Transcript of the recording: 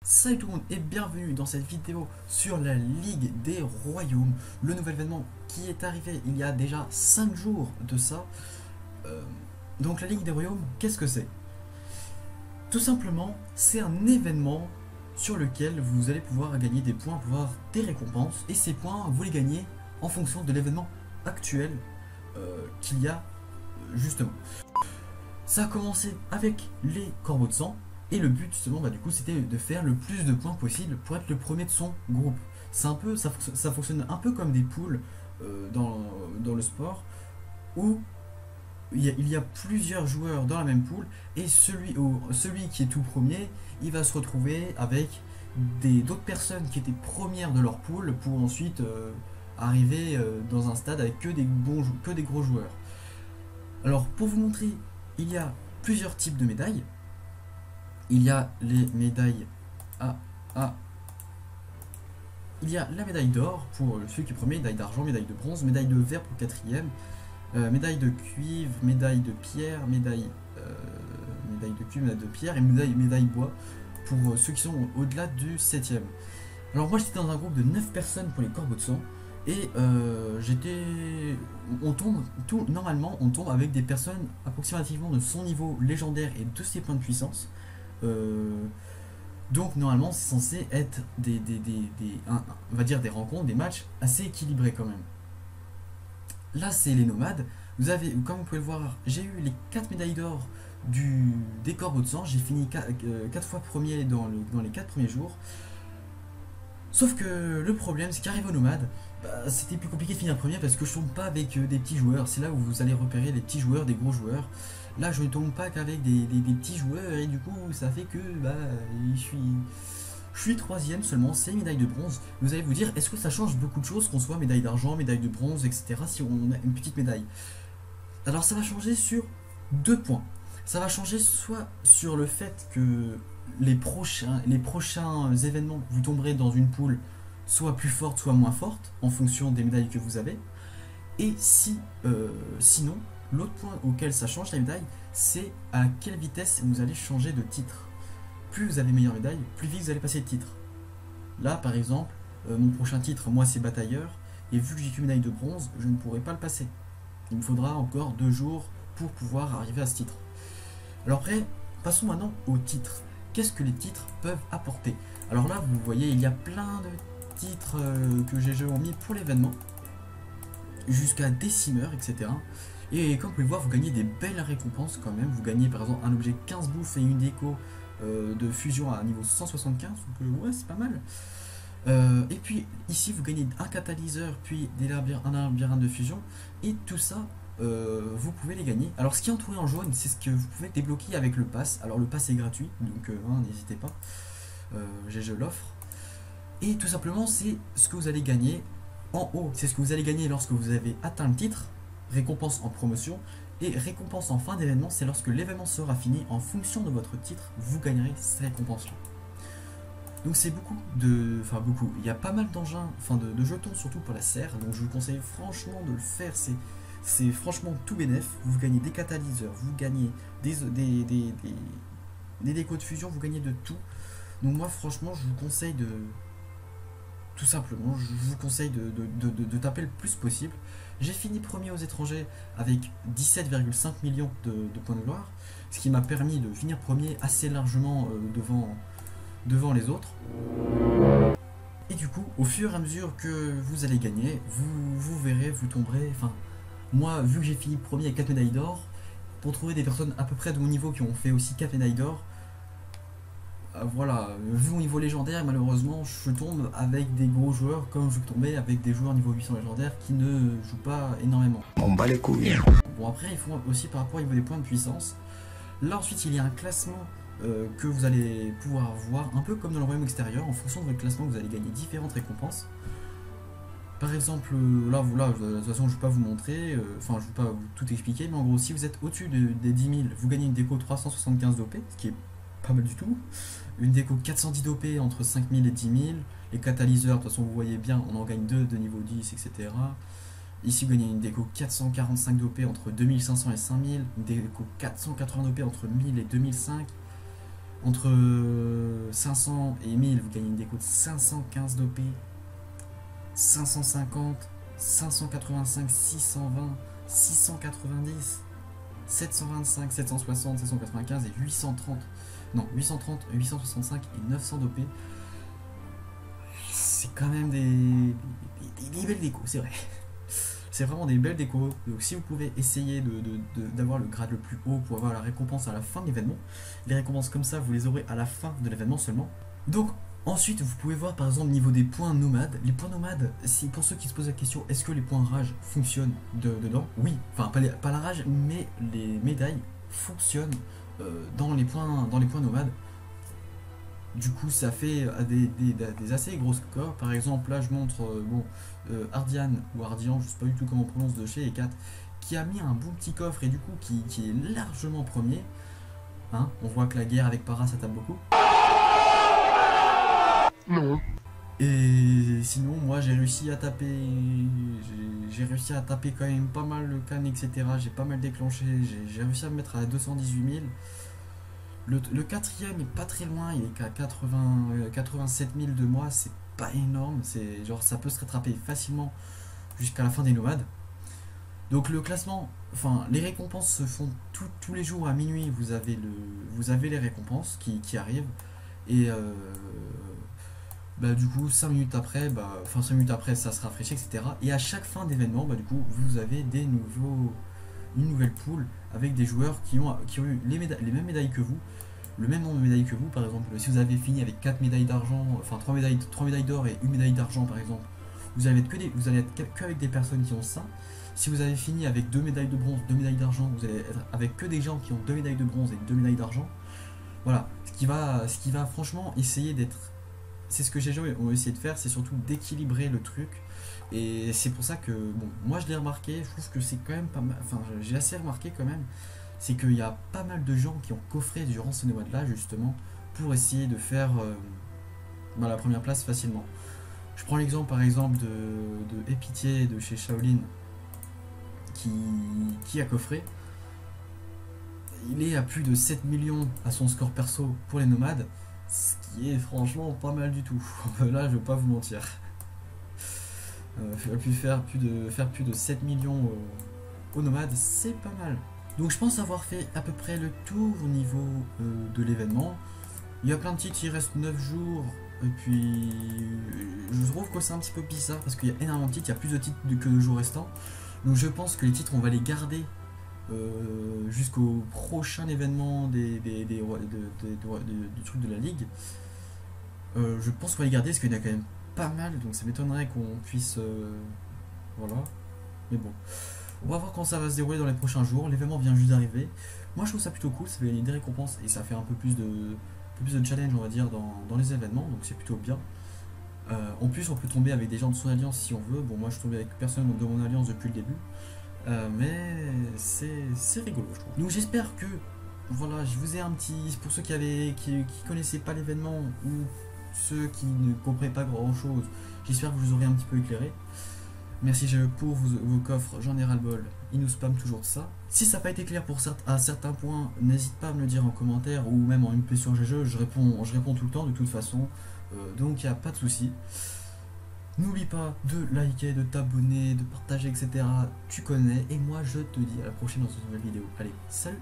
Salut tout le monde et bienvenue dans cette vidéo sur la Ligue des Royaumes, le nouvel événement qui est arrivé il y a déjà 5 jours de ça. Donc la Ligue des Royaumes, qu'est-ce que c'est? Tout simplement, c'est un événement sur lequel vous allez pouvoir gagner des points, pouvoir des récompenses, et ces points, vous les gagnez en fonction de l'événement actuel qu'il y a justement. Ça a commencé avec les corbeaux de sang. Et le but justement du coup c'était de faire le plus de points possible pour être le premier de son groupe. C'est un peu, ça fonctionne un peu comme des poules dans le sport où il y a plusieurs joueurs dans la même poule et celui qui est tout premier il va se retrouver avec d'autres personnes qui étaient premières de leur poule pour ensuite arriver dans un stade avec que des gros joueurs. Alors pour vous montrer, il y a plusieurs types de médailles. Il y a les médailles il y a la médaille d'or pour celui qui est premier, médaille d'argent, médaille de bronze, médaille de verre pour le quatrième, médaille de cuivre, médaille de pierre, médaille de cuivre, médaille de pierre et médaille bois pour ceux qui sont au-delà du septième. Alors moi j'étais dans un groupe de 9 personnes pour les corbeaux de sang et normalement on tombe avec des personnes approximativement de son niveau légendaire et de ses points de puissance. Donc normalement c'est censé être on va dire des rencontres, des matchs assez équilibrés quand même. Là c'est les nomades. Vous avez, comme vous pouvez le voir, j'ai eu les 4 médailles d'or des corbeaux de sang. J'ai fini 4 fois premier dans les 4 premiers jours. Sauf que le problème c'est qu'arrivé aux nomades, c'était plus compliqué de finir premier parce que je tombe pas avec des petits joueurs. C'est là où vous allez repérer les petits joueurs, des gros joueurs. Là je ne tombe pas qu'avec des petits joueurs et du coup ça fait que je suis troisième seulement, c'est médaille de bronze. Vous allez vous dire, est-ce que ça change beaucoup de choses qu'on soit médaille d'argent, médaille de bronze, etc. si on a une petite médaille? Alors ça va changer sur 2 points. Ça va changer soit sur le fait que les prochains événements, vous tomberez dans une poule soit plus forte, soit moins forte, en fonction des médailles que vous avez. Et sinon, l'autre point auquel ça change la médaille, c'est à quelle vitesse vous allez changer de titre. Plus vous avez meilleure médaille, plus vite vous allez passer de titre. Là, par exemple, mon prochain titre, moi, c'est batailleur, et vu que j'ai qu'une médaille de bronze, je ne pourrai pas le passer. Il me faudra encore 2 jours pour pouvoir arriver à ce titre. Alors après, passons maintenant aux titres. Qu'est-ce que les titres peuvent apporter? Alors là, vous voyez, il y a plein de titres que GG ont mis pour l'événement, jusqu'à décimeur, etc. Et comme vous pouvez le voir, vous gagnez des belles récompenses quand même. Vous gagnez par exemple un objet 15 bouffes et une déco de fusion à niveau 175, donc ouais, c'est pas mal. Et puis ici, vous gagnez un catalyseur, puis un labyrinthe de fusion, et tout ça, vous pouvez les gagner. Alors ce qui est entouré en jaune, c'est ce que vous pouvez débloquer avec le pass. Alors le pass est gratuit, donc n'hésitez pas, je l'offre. Et tout simplement, c'est ce que vous allez gagner. En haut, c'est ce que vous allez gagner lorsque vous avez atteint le titre, récompense en promotion, et récompense en fin d'événement, c'est lorsque l'événement sera fini, en fonction de votre titre, vous gagnerez ces récompenses-là. Donc c'est beaucoup, il y a pas mal d'engins, de jetons surtout pour la serre, donc je vous conseille franchement de le faire, c'est franchement tout bénef. Vous gagnez des catalyseurs, vous gagnez des décos de fusion, vous gagnez de tout. Donc moi franchement je vous conseille de taper le plus possible. J'ai fini premier aux étrangers avec 17,5 millions de points de gloire, ce qui m'a permis de finir premier assez largement devant les autres. Et du coup, au fur et à mesure que vous allez gagner, vous verrez, vous tomberez. Enfin, moi, vu que j'ai fini premier avec 4 médailles d'or, pour trouver des personnes à peu près de mon niveau qui ont fait aussi 4 médailles d'or, voilà, vu mon niveau légendaire, malheureusement, je tombe avec des gros joueurs comme je tombais avec des joueurs niveau 800 légendaire qui ne jouent pas énormément. On bat les couilles. Bon, après, il faut aussi par rapport au niveau des points de puissance. Là, ensuite, il y a un classement que vous allez pouvoir voir, un peu comme dans le royaume extérieur. En fonction de votre classement, vous allez gagner différentes récompenses. Par exemple, là, de toute façon, je ne vais pas vous montrer, je ne vais pas vous tout expliquer, mais en gros, si vous êtes au-dessus des 10 000, vous gagnez une déco 375 d'OP, ce qui est pas mal du tout. Une déco 410 d'OP entre 5000 et 10 000. Les catalyseurs, de toute façon, vous voyez bien, on en gagne 2 de niveau 10, etc. Ici, vous gagnez une déco 445 d'OP entre 2500 et 5000. Une déco 480 d'OP entre 1000 et 2005. Entre 500 et 1000, vous gagnez une déco de 515 d'OP, 550, 585, 620, 690, 725, 760, 795 et 830. Non, 830, 865 et 900 d'OP. C'est quand même des belles décos, c'est vrai. C'est vraiment des belles décos. Donc si vous pouvez essayer d'avoir le grade le plus haut pour avoir la récompense à la fin de l'événement, les récompenses comme ça, vous les aurez à la fin de l'événement seulement. Donc ensuite, vous pouvez voir par exemple au niveau des points nomades. Les points nomades, si, pour ceux qui se posent la question, est-ce que les points rage fonctionnent dedans? Oui, enfin pas la rage, mais les médailles fonctionnent dans les points nomades. Du coup, ça fait des assez gros scores. Par exemple, là, je montre Ardian ou Ardian, je sais pas du tout comment on prononce de chez E4, qui a mis un bon petit coffre et du coup, qui est largement premier. Hein, on voit que la guerre avec Para, ça tape beaucoup. Non. Et sinon, moi, j'ai réussi à taper quand même pas mal le can, etc. J'ai pas mal déclenché. J'ai réussi à me mettre à 218 000. Le quatrième est pas très loin, il est qu'à 87 000 de moi, c'est pas énorme, c'est genre ça peut se rattraper facilement jusqu'à la fin des nomades. Donc le classement, enfin les récompenses se font tous les jours à minuit, vous avez les récompenses qui arrivent et du coup 5 minutes après, 5 minutes après ça se rafraîchit, etc. Et à chaque fin d'événement, du coup vous avez une nouvelle poule avec des joueurs qui ont eu les mêmes médailles que vous, le même nombre de médailles que vous. Par exemple, si vous avez fini avec 4 médailles d'argent, enfin 3 médailles d'or et une médaille d'argent par exemple, vous allez être que avec des personnes qui ont ça. Si vous avez fini avec 2 médailles de bronze, 2 médailles d'argent, vous allez être avec que des gens qui ont 2 médailles de bronze et 2 médailles d'argent. Voilà, ce qui va franchement essayer d'être, c'est ce que j'ai essayé de faire, c'est surtout d'équilibrer le truc. Et c'est pour ça que, bon, moi je l'ai remarqué, je trouve que c'est quand même pas mal, enfin j'ai assez remarqué quand même, c'est qu'il y a pas mal de gens qui ont coffré durant ce nomade là justement pour essayer de faire la première place facilement. Je prends l'exemple par exemple de Épitié de chez Shaolin qui a coffré. Il est à plus de 7 millions à son score perso pour les nomades, ce qui est franchement pas mal du tout. Là je vais pas vous mentir. Faire plus de 7 millions aux nomades, c'est pas mal. Donc je pense avoir fait à peu près le tour au niveau de l'événement. Il y a plein de titres, il reste 9 jours. Et puis je trouve que c'est un petit peu bizarre parce qu'il y a énormément de titres, il y a plus de titres que de jours restants. Donc je pense que les titres on va les garder jusqu'au prochain événement du truc de la ligue. Je pense qu'on va les garder parce qu'il y en a quand même pas mal, donc ça m'étonnerait qu'on puisse voilà, mais bon, on va voir quand ça va se dérouler dans les prochains jours. L'événement vient juste d'arriver, moi je trouve ça plutôt cool, ça fait des récompenses et ça fait un peu plus de challenge on va dire dans les événements, donc c'est plutôt bien. En plus on peut tomber avec des gens de son alliance si on veut. Bon, moi je tombais avec personne de mon alliance depuis le début, mais c'est rigolo je trouve. Donc j'espère que voilà, je vous ai un petit, pour ceux qui connaissaient pas l'événement ou ceux qui ne comprenaient pas grand chose, j'espère que vous aurez un petit peu éclairé. Merci pour vos coffres, j'en ai ras le bol, ils nous spamment toujours de ça. Si ça n'a pas été clair à certains points, n'hésite pas à me le dire en commentaire ou même en MP sur GG, je réponds tout le temps de toute façon, donc il n'y a pas de souci. N'oublie pas de liker, de t'abonner, de partager, etc. Tu connais, et moi je te dis à la prochaine dans une nouvelle vidéo. Allez, salut!